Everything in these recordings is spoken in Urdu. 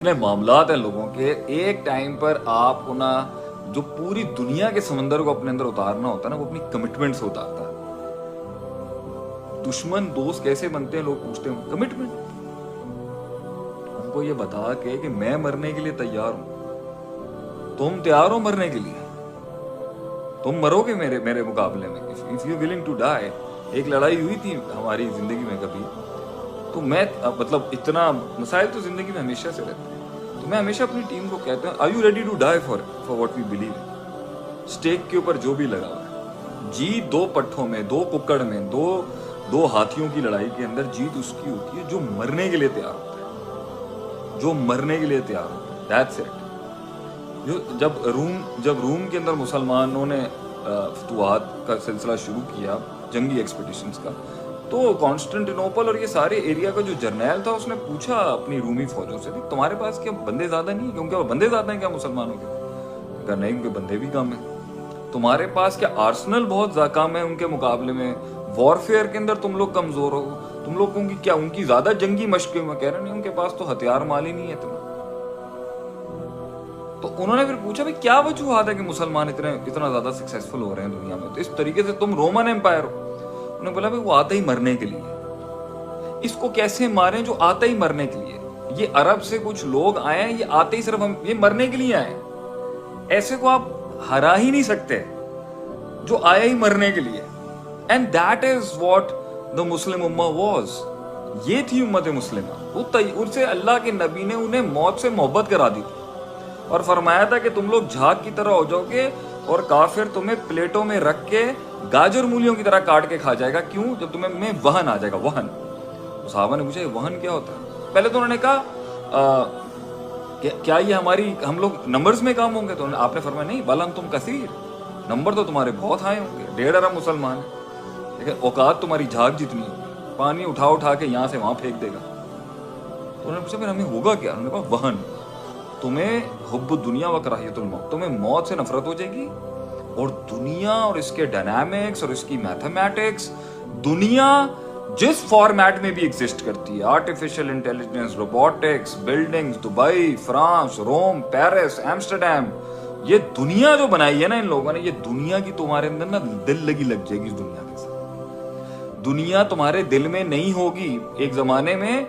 اتنے معاملات ہیں لوگوں کے، ایک ٹائم پر آپ کو نا جو پوری دنیا کے سمندر کو اپنے اندر اتارنا ہوتا ہے نا، وہ اپنی کمٹمنٹ سے اتارتا ہے. دشمن دوست کیسے بنتے ہیں لوگ پوچھتے ہیں، کمٹمنٹ. ان کو یہ بتا کے کہ میں مرنے کے لیے تیار ہوں، تم تیار ہو مرنے کے لیے، تم مرو گے میرے مقابلے میں. if you willing to die. ایک لڑائی ہوئی تھی ہماری زندگی میں کبھی، تو میں مطلب اتنا مسائل تو زندگی میں ہمیشہ سے رہتے ہیں، تو میں ہمیشہ اپنی ٹیم کو کہتا ہوں are you ready to die for what we believe in. Stack کے اوپر جو بھی لگا ہوا ہے، جیت دو پٹھوں میں، دو ککڑ میں، دو ہاتھیوں کی لڑائی کے اندر جیت اس کی ہوتی ہے جو مرنے کے لیے تیار ہوتا ہے، جو مرنے کے لیے تیار ہوتا ہے. That's it. جب روم کے اندر مسلمانوں نے فتوحات کا سلسلہ شروع کیا، جنگی ایکسپیڈیشنز کا، تو کانسٹنٹینوپل اور یہ سارے ایریا کا جو جرنیل تھا اس نے پوچھا اپنی رومی فوجوں سے، تمہارے پاس کیا بندے زیادہ نہیں ہیں؟ کیونکہ وہ بندے زیادہ ہیں کیا مسلمانوں کے؟ کہا نہیں، ان کے بندے بھی کم ہیں. تمہارے پاس کیا آرسنل بہت کم ہے ان کے مقابلے میں؟ وارفیئر کے اندر تم لوگ کمزور ہو، تم لوگوں کی کیا ان کی زیادہ جنگی مشقیں؟ میں کہہ رہا نہیں، ان کے پاس تو ہتھیار مال ہی نہیں ہے اتنا. تو انہوں نے پھر پوچھا بھائی کیا وجوہات ہے کہ مسلمان اتنا زیادہ سکسیسفل ہو رہے ہیں دنیا میں، تو اس طریقے سے تم رومن امپائر ہو. انہوں نے بولا بھائی وہ آتا ہی مرنے کے لیے، اس کو کیسے ماریں جو آتا ہی مرنے کے لیے؟ یہ عرب سے کچھ لوگ آئے ہیں، یہ آتے ہی صرف یہ مرنے کے لیے آئے ہیں، ایسے کو آپ ہرا ہی نہیں سکتے جو آیا ہی مرنے کے لیے. And that is what the Muslim امہ واز. یہ تھی امت مسلمہ. ان سے اللہ کے نبی نے انہیں موت سے محبت کرا دی تھی اور فرمایا تھا کہ تم لوگ جھاگ کی طرح ہو جاؤ گے اور کافر تمہیں پلیٹوں میں رکھ کے گاجر مولیوں کی طرح کاٹ کے کھا جائے گا. کیوں؟ جب تمہیں میں وہن آ جائے گا. وہن. صحابہ نے پوچھا وہن کیا ہوتا ہے؟ پہلے تو انہوں نے کہا کیا یہ ہم لوگ نمبرز میں کام ہوں گے؟ تو آپ نے فرمایا نہیں، بل انتم کثیر، نمبر تو تمہارے بہت ہائے ہوں گے، 1.5 ارب مسلمان ہیں، لیکن اوقات تمہاری جھاگ جتنی ہوگی، پانی اٹھا کے یہاں سے وہاں پھینک دے گا. تو انہوں نے پوچھا پھر ہمیں ہوگا کیا؟ انہوں نے کہا وہن. تمہیں حب دنیا و کراہیت الموت، تمہیں موت سے نفرت ہو جائے گی، اور دنیا اور اس کے ڈائنامکس اور اس کی میتھمیٹکس، دنیا جس فارمیٹ میں بھی ایگزسٹ کرتی ہے، artificial intelligence, robotics, buildings, Dubai, France, Rome, Paris, Amsterdam, یہ دنیا جو بنائی ہے نا ان لوگوں نے، یہ دنیا کی تمہارے اندر نا دل لگ جائے گی. اس دنیا کے ساتھ دنیا تمہارے دل میں نہیں ہوگی ایک زمانے میں،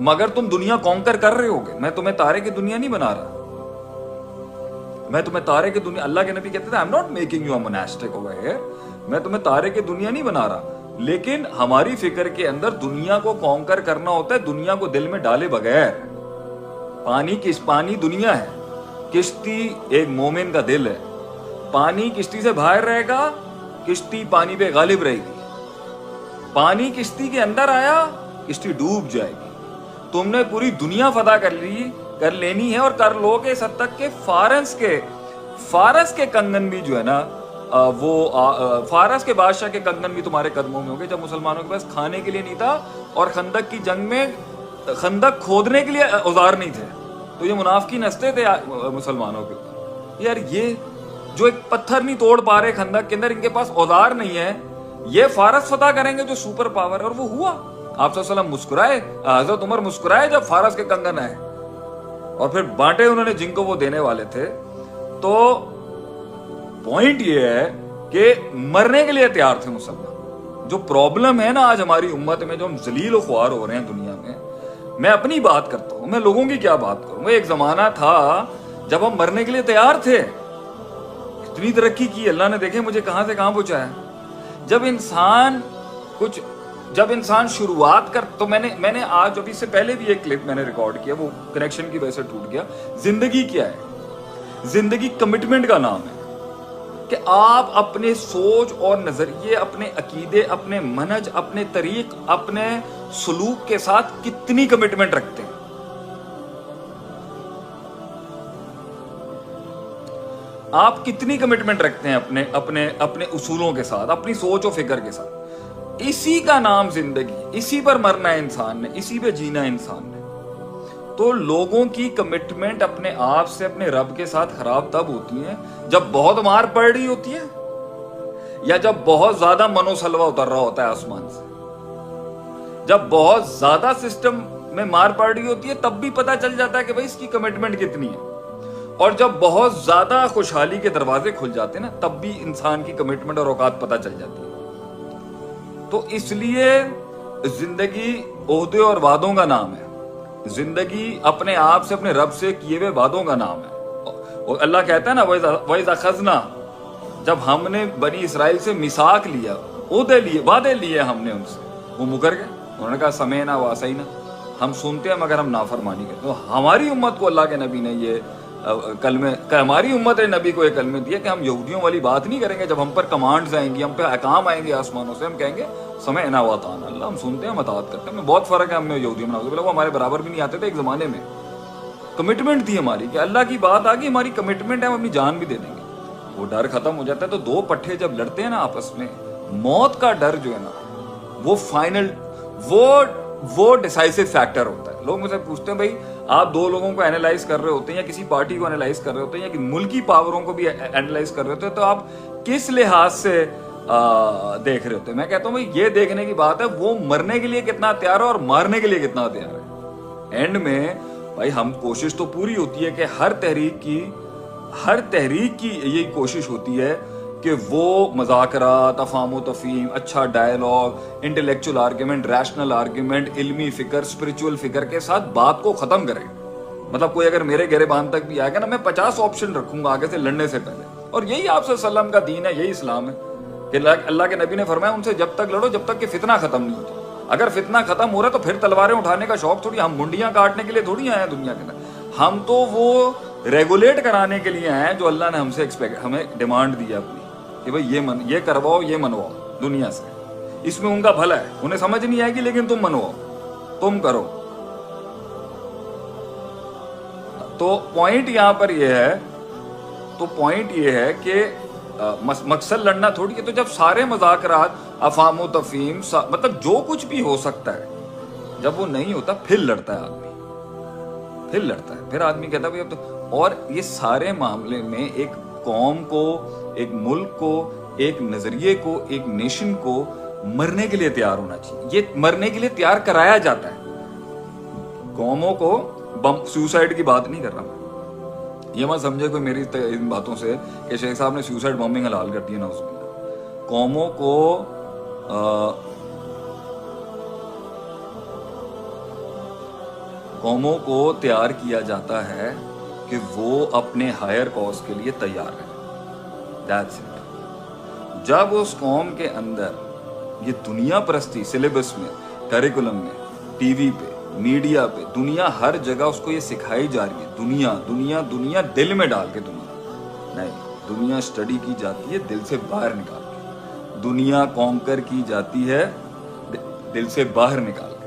مگر تم دنیا کانکر کر رہے ہوگے. میں تمہیں تارے کی دنیا نہیں بنا رہا، میں تمہیں تارے کی دنیا، اللہ کے نبی کہتے تھے I'm not making you a monastic over here، میں تمہیں تارے کی دنیا نہیں بنا رہا، لیکن ہماری فکر کے اندر دنیا کو کانکر کرنا ہوتا ہے دنیا کو دل میں ڈالے بغیر. پانی دنیا ہے، کشتی ایک مومن کا دل ہے. پانی کشتی سے باہر رہے گا، کشتی پانی پہ غالب رہے گی. پانی کشتی کے اندر آیا، کشتی ڈوب جائے گی. تم نے پوری دنیا فتح کر لینی ہے، اور کر لو گے اس حد تک کہ فارس کے کنگن بھی جو ہے نا، وہ فارس کے بادشاہ کے کنگن بھی تمہارے قدموں میں ہوں گے. جب مسلمانوں کے پاس کھانے کے لیے نہیں تھا اور خندق کی جنگ میں خندق کھودنے کے لیے اوزار نہیں تھے، تو یہ منافقین ہنستے تھے مسلمانوں کے اوپر، یار یہ جو ایک پتھر نہیں توڑ پا رہے خندق کے اندر، ان کے پاس اوزار نہیں ہے، یہ فارس فتح کریں گے جو سپر پاور ہے. اور وہ ہوا. آپ صلی اللہ علیہ وسلم مسکرائے، حضرت عمر مسکرائے جب فارس کے کنگن آئے، اور پھر بانٹے انہوں نے جن کو وہ دینے والے تھے. تو پوائنٹ یہ ہے کہ مرنے کے لیے تیار تھے مسلمان. جو پرابلم ہے نا آج ہماری امت میں، جو ہم ذلیل و خوار ہو رہے ہیں دنیا میں، میں اپنی بات کرتا ہوں، میں لوگوں کی کیا بات کروں. وہ ایک زمانہ تھا جب ہم مرنے کے لیے تیار تھے. اتنی ترقی کی اللہ نے، دیکھیں مجھے کہاں سے کہاں پہنچایا. جب انسان شروعات کر، تو میں نے آج ابھی سے پہلے بھی ایک کلپ میں نے ریکارڈ کیا، وہ کنیکشن کی وجہ سے ٹوٹ گیا. زندگی کیا ہے؟ زندگی کمٹمنٹ کا نام ہے کہ آپ اپنے سوچ اور نظریے، اپنے عقیدے، اپنے منہج، اپنے طریق، اپنے سلوک کے ساتھ کتنی کمٹمنٹ رکھتے ہیں. آپ کتنی کمٹمنٹ رکھتے ہیں اپنے اصولوں کے ساتھ، اپنی سوچ و فکر کے ساتھ. اسی کا نام زندگی، اسی پر مرنا ہے انسان نے، اسی پہ جینا ہے انسان نے. تو لوگوں کی کمٹمنٹ اپنے آپ سے، اپنے رب کے ساتھ خراب تب ہوتی ہیں جب بہت مار پڑ رہی ہوتی ہے، یا جب بہت زیادہ منو سلوا اتر رہا ہوتا ہے آسمان سے، جب بہت زیادہ سسٹم میں مار پڑ رہی ہوتی ہے تب بھی پتہ چل جاتا ہے کہ بھائی اس کی کمٹمنٹ کتنی ہے. اور جب بہت زیادہ خوشحالی کے دروازے کھل جاتے ہیں نا تب بھی انسان کی کمٹمنٹ اور اوقات پتہ چل جاتی ہے. تو اس لیے زندگی عہدے اور وعدوں کا نام ہے. زندگی اپنے آپ سے اپنے رب سے کیے ہوئے وعدوں کا نام ہے. اور اللہ کہتا ہے نا وَإِذْ أَخَذْنَا، جب ہم نے بنی اسرائیل سے میثاق لیا، عہدے لیے، وعدے لیے ہم نے ان سے، وہ مکر گئے. انہوں نے کہا سمعنا وعصینا، ہم سنتے ہیں مگر ہم نافرمانی کرتے. تو ہماری امت کو اللہ کے نبی نے یہ کلمے، ہماری امت نے نبی کو یہ کلمے دیے کہ ہم یہودیوں والی بات نہیں کریں گے. جب ہم پر کمانڈز آئیں گی، ہم پہ احکام آئیں گے آسمانوں سے، ہم کہیں گے سمعنا وأطعنا، اللہ ہم سنتے ہیں ہم اطاعت کرتے ہیں. بہت فرق ہے ہم میں یہودیوں میں. وہ ہمارے برابر بھی نہیں آتے تھے ایک زمانے میں. کمٹمنٹ تھی ہماری کہ اللہ کی بات آ گئی، ہماری کمٹمنٹ ہے، ہم اپنی جان بھی دے دیں گے. وہ ڈر ختم ہو جاتا ہے. تو دو پٹھے جب لڑتے ہیں نا آپس میں، موت کا ڈر جو ہے نا وہ فائنل، وہ ڈیسائسو فیکٹر ہوتا ہے. لوگ مجھ سے پوچھتے ہیں بھائی آپ دو لوگوں کو اینالائز کر رہے ہوتے ہیں یا کسی پارٹی کو اینالائز کر رہے ہوتے ہیں یا کہ ملکی پاوروں کو بھی اینالائز کر رہے ہوتے ہیں، تو آپ کس لحاظ سے دیکھ رہے ہوتے ہیں؟ میں کہتا ہوں بھائی یہ دیکھنے کی بات ہے وہ مرنے کے لیے کتنا تیار ہے اور مارنے کے لیے کتنا تیار ہے. اینڈ میں بھائی ہم کوشش تو پوری ہوتی ہے کہ ہر تحریک کی یہی کوشش ہوتی ہے کہ وہ مذاکرات، افہام و تفہیم، اچھا dialogue, intellectual argument, rational argument, علمی فکر، اسپرچول فکر کے ساتھ بات کو ختم کرے. مطلب کوئی اگر میرے گریبان تک بھی آئے گا نا، میں 50 آپشن رکھوں گا آگے سے لڑنے سے پہلے. اور یہی آپ صلی اللہ علیہ وسلم کا دین ہے، یہی اسلام ہے کہ اللہ کے نبی نے فرمایا ان سے جب تک لڑو جب تک کہ فتنہ ختم نہیں ہوتا. اگر فتنہ ختم ہو رہا ہے تو پھر تلواریں اٹھانے کا شوق تھوڑی، ہم منڈیاں کاٹنے کے لیے تھوڑی آئے ہیں دنیا کے اندر. ہم تو وہ ریگولیٹ کرانے کے لیے آئے ہیں جو اللہ نے ہمیں ڈیمانڈ دی ہے اپنی کہ بھائی یہ کرواؤ، یہ منواؤ دنیا سے. اس میں ان کا بھلا ہے، انہیں سمجھ نہیں آئے گی لیکن تم منواؤ، تم کرو. تو پوائنٹ یہاں پر یہ ہے کہ مقصد لڑنا تھوڑی ہے. تو جب سارے مذاکرات، افہام و تفہیم، مطلب جو کچھ بھی ہو سکتا ہے، جب وہ نہیں ہوتا پھر لڑتا ہے آدمی، پھر آدمی کہتا ہے بھائی اب تو. اور یہ سارے معاملے میں ایک قوم کو، ایک ملک کو، ایک نظریے کو، ایک نیشن کو مرنے کے لیے تیار ہونا چاہیے. یہ مرنے کے لیے تیار کرایا جاتا ہے. قوموں کو سوسائڈ کی بات نہیں کر رہا میں. یہ مت سمجھے کوئی میری ان باتوں سے کہ شیخ صاحب نے سوسائڈ بمبنگ حلال کر دی ہے. نعوذ باللہ. قوموں کو تیار کیا جاتا ہے کہ وہ اپنے ہائر کاز کے لیے تیار رہیں. That's it. جب اس قوم کے اندر یہ دنیا پرستی سلیبس میں، کریکولم میں، ٹی وی پہ، میڈیا پہ، دنیا ہر جگہ اس کو یہ سکھائی جا رہی ہے، دنیا دنیا دنیا دل میں ڈال کے دنیا نہیں. دنیا اسٹڈی کی جاتی ہے دل سے باہر نکال کے. دنیا کانکر کی جاتی ہے دل سے باہر نکال کے.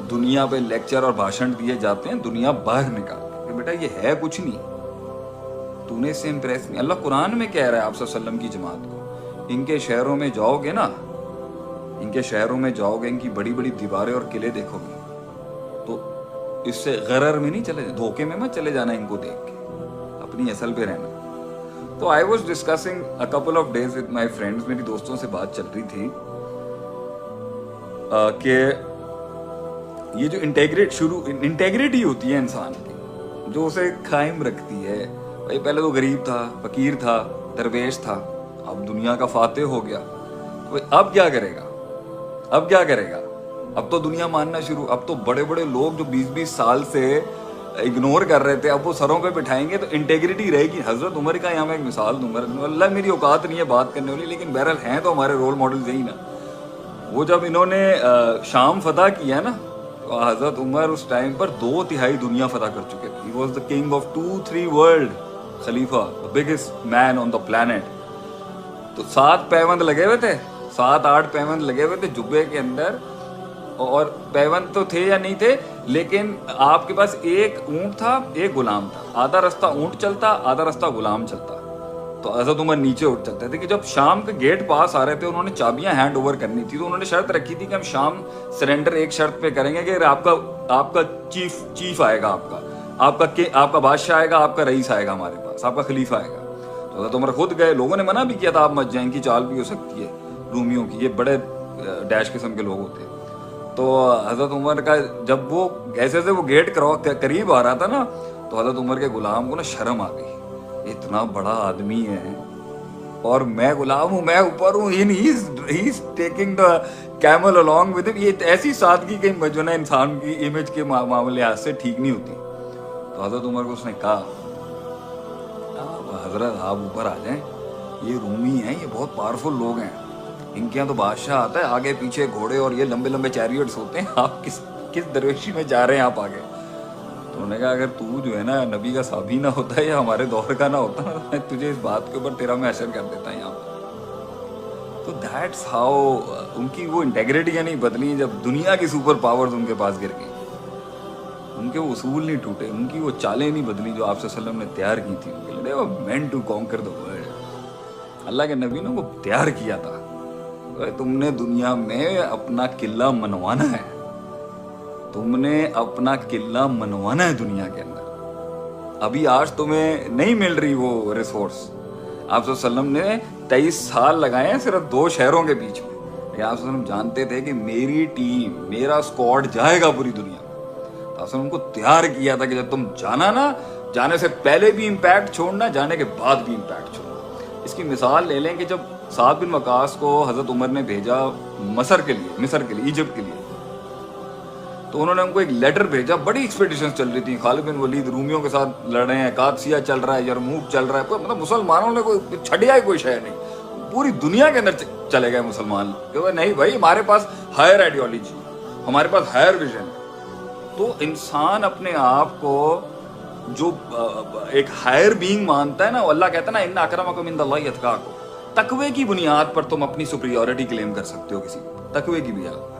دنیا پہ لیکچر اور بھاشن دیے جاتے ہیں دنیا باہر نکال کے کہ بیٹا یہ ہے کچھ نہیں، تو نے اس سے امپریس نہیں. اللہ قرآن میں کہہ رہا ہے آپ صلی اللہ علیہ وسلم کی جماعت کو، ان کے شہروں میں جاؤ گے نا، ان کے شہروں میں جاؤ گے، ان کی بڑی بڑی دیواریں اور قلعے دیکھو گے تو اس سے غرر میں نہیں چلے جانا، دھوکے میں مت چلے جانا ان کو دیکھ کے، اپنی اصل پہ رہنا. تو I was discussing a couple of days with my friends, میری دوستوں سے بات چل رہی تھی کہ یہ جو انٹیگریٹی ہوتی ہے انسان کی، جو اسے قائم رکھتی ہے. بھائی پہلے تو غریب تھا، فقیر تھا، درویش تھا، اب دنیا کا فاتح ہو گیا. اب کیا کرے گا؟ اب تو دنیا ماننا شروع. اب تو بڑے بڑے لوگ جو 20 سال سے اگنور کر رہے تھے اب وہ سروں پہ بٹھائیں گے تو انٹیگریٹی رہے گی. حضرت عمر کا یہاں میں ایک مثال دوں گا، اللہ میری اوقات نہیں ہے بات کرنے والی، لیکن بہرحال ہیں تو ہمارے رول ماڈل یہی نا. وہ جب انہوں نے شام فتح کیا نا، حضرت عمر اس ٹائم پر 2/3 دنیا فتح کر چکے تھے. He was the king of 2-3 world، خلیفہ، the biggest man on the planet. تو 7 پیوند لگے ہوئے تھے، 7-8 پیوند لگے ہوئے تھے جبے کے اندر. اور پیوند تو تھے یا نہیں تھے، لیکن آپ کے پاس ایک اونٹ تھا، ایک غلام تھا. آدھا رستہ اونٹ چلتا، آدھا رستہ غلام چلتا. تو حضرت عمر نیچے اٹھ چلتے تھے کہ جب شام کے گیٹ پاس آ رہے تھے، انہوں نے چابیاں ہینڈ اوور کرنی تھی، تو انہوں نے شرط رکھی تھی کہ ہم شام سرنڈر ایک شرط پہ کریں گے کہ آپ کا چیف آئے گا، آپ کا بادشاہ آئے گا، آپ کا رئیس آئے گا ہمارے پاس، آپ کا خلیفہ آئے گا. تو حضرت عمر خود گئے. لوگوں نے منع بھی کیا تھا آپ مت جائیں، کی چال بھی ہو سکتی ہے رومیوں کی، یہ بڑے ڈیش قسم کے لوگ ہوتے ہیں. تو حضرت عمر کا جب وہ ایسے سے وہ گیٹ قریب آ رہا تھا نا تو حضرت عمر کے غلام کو نا شرم آ گئی، اتنا بڑا آدمی ہے اور میں غلام ہوں، میں اوپر ہوں، he is taking the camel along with him. یہ ایسی سادگی کہیں جو نا انسان کی امیج کے معاملات سے ٹھیک نہیں ہوتی. تو حضرت عمر کو اس نے کہا حضرت آپ اوپر آ جائیں، یہ رومی ہیں، یہ بہت پاورفل لوگ ہیں، ان کے یہاں تو بادشاہ آتا ہے، آگے پیچھے گھوڑے اور یہ لمبے لمبے چیریٹس ہوتے ہیں، آپ کس درویشی میں جا رہے ہیں آپ آگے. تو انہوں نے کہا اگر تو جو ہے نا نبی کا صحابی نہ ہوتا ہے یا ہمارے دور کا نہ ہوتا میں تجھے اس بات کے اوپر تیرا میں اشر کر دیتا یہاں پر. تو دیٹس ہاؤ ان کی وہ انٹیگریٹیاں نہیں بدلی جب دنیا کی سپر پاورز ان کے پاس گر گئی. ان کے وہ اصول نہیں ٹوٹے، ان کی وہ چالیں نہیں بدلی جو آپ صلی اللہ علیہ وسلم نے تیار کی تھی. ان کے لیے مین ٹو کانکر دی ورلڈ. اللہ کے نبی نے وہ تیار کیا تھا. تم نے دنیا میں اپنا قلعہ منوانا ہے، تم نے اپنا قلعہ منوانا ہے دنیا کے اندر. ابھی آج تمہیں نہیں مل رہی وہ ریسورس. آپ صلی اللہ علیہ وسلم نے 23 سال لگائے ہیں صرف 2 شہروں کے بیچ میں. آپ صلی اللہ علیہ وسلم جانتے تھے کہ میری ٹیم، میرا اسکواڈ جائے گا پوری دنیا. آپ صلی اللہ علیہ وسلم کو تیار کیا تھا کہ جب تم جانا نا، جانے سے پہلے بھی امپیکٹ چھوڑنا، جانے کے بعد بھی امپیکٹ چھوڑنا. اس کی مثال لے لیں کہ جب سعد بن وقاص کو حضرت عمر نے بھیجا مصر کے لیے، ایجپٹ کے لیے، تو انہوں نے ان کو ایک لیٹر بھیجا. بڑی ایکسپیڈیشن چل رہی تھی، خالد بن ولید رومیوں کے ساتھ لڑ رہے ہیں، قادسیہ چل رہا ہے، یرموک چل رہا ہے. مطلب مسلمانوں نے کوئی چھڑیا ہی کوئی شہر نہیں، پوری دنیا کے اندر چلے گئے مسلمان کہ نہیں بھائی ہمارے پاس ہائر آئیڈیالوجی، ہمارے پاس ہائر ویژن. تو انسان اپنے آپ کو جو ایک ہائر بینگ مانتا ہے نا، اللہ کہتا ہے نا ان اکرمکم عند اللہ اتقاکم، تقوی کی بنیاد پر تم اپنی سپریورٹی کلیم کر سکتے ہو کسی کو، تقوی کی بنیاد.